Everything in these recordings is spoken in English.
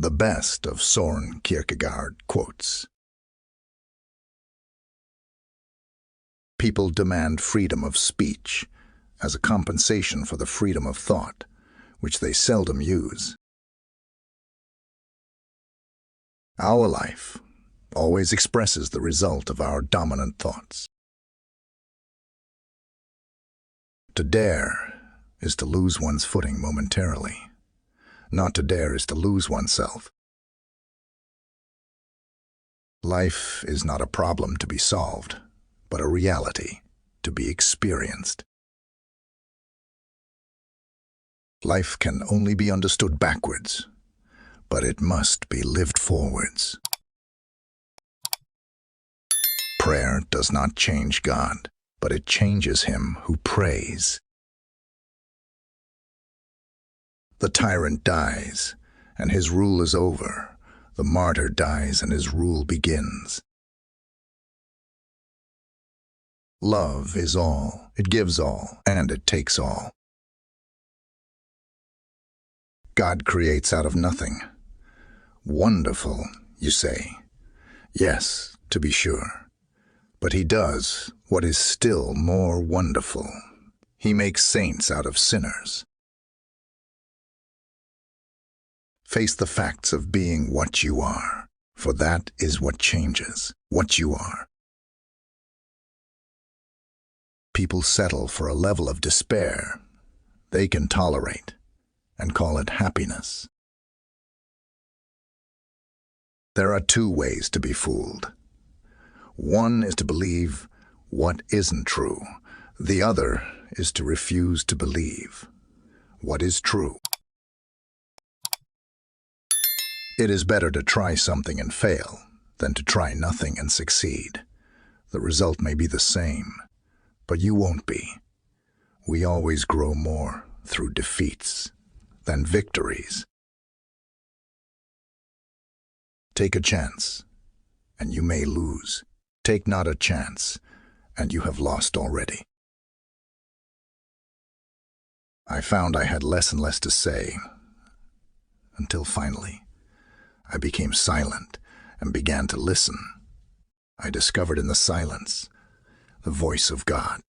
the best of Soren Kierkegaard quotes. People demand freedom of speech as a compensation for the freedom of thought, which they seldom use. Our life always expresses the result of our dominant thoughts. To dare is to lose one's footing momentarily. Not to dare is to lose oneself. Life is not a problem to be solved, but a reality to be experienced. Life can only be understood backwards, but it must be lived forwards. Prayer does not change God, but it changes him who prays. The tyrant dies, and his rule is over. The martyr dies, and his rule begins. Love is all. It gives all, and it takes all. God creates out of nothing. Wonderful, you say. Yes, to be sure. But he does what is still more wonderful. He makes saints out of sinners. Face the facts of being what you are, for that is what changes what you are. People settle for a level of despair they can tolerate and call it happiness. There are two ways to be fooled. One is to believe what isn't true. The other is to refuse to believe what is true. It is better to try something and fail than to try nothing and succeed. The result may be the same, but you won't be. We always grow more through defeats than victories. Take a chance, and you may lose. Take not a chance, and you have lost already. I found I had less and less to say, until finally, I became silent and began to listen. I discovered in the silence the voice of God.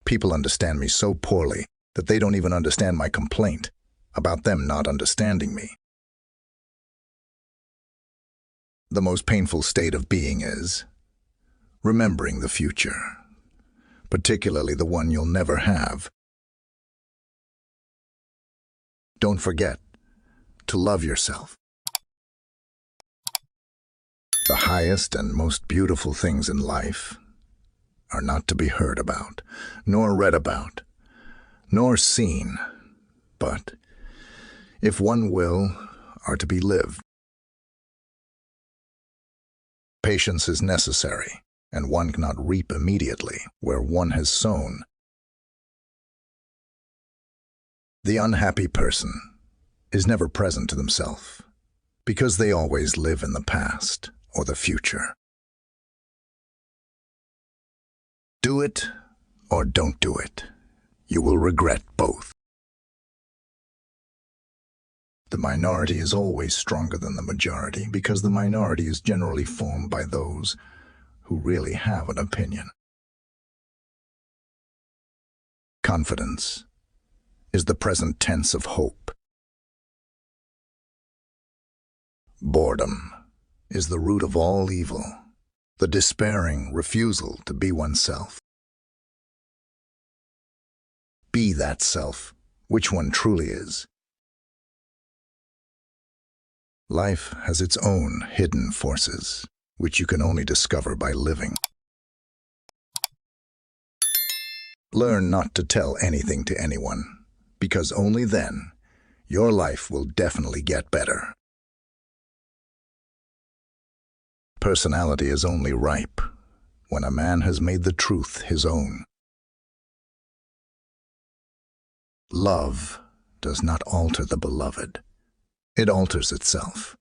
People understand me so poorly that they don't even understand my complaint about them not understanding me. The most painful state of being is remembering the future, particularly the one you'll never have. Don't forget to love yourself. The highest and most beautiful things in life are not to be heard about, nor read about, nor seen, but, if one will, are to be lived. Patience is necessary, and one cannot reap immediately where one has sown. The unhappy person is never present to themselves, because they always live in the past or the future. Do it or don't do it. You will regret both. The minority is always stronger than the majority because the minority is generally formed by those who really have an opinion. Confidence is the present tense of hope. Boredom is the root of all evil, the despairing refusal to be oneself. Be that self, which one truly is. Life has its own hidden forces, which you can only discover by living. Learn not to tell anything to anyone, because only then your life will definitely get better. Personality is only ripe when a man has made the truth his own. Love does not alter the beloved. It alters itself.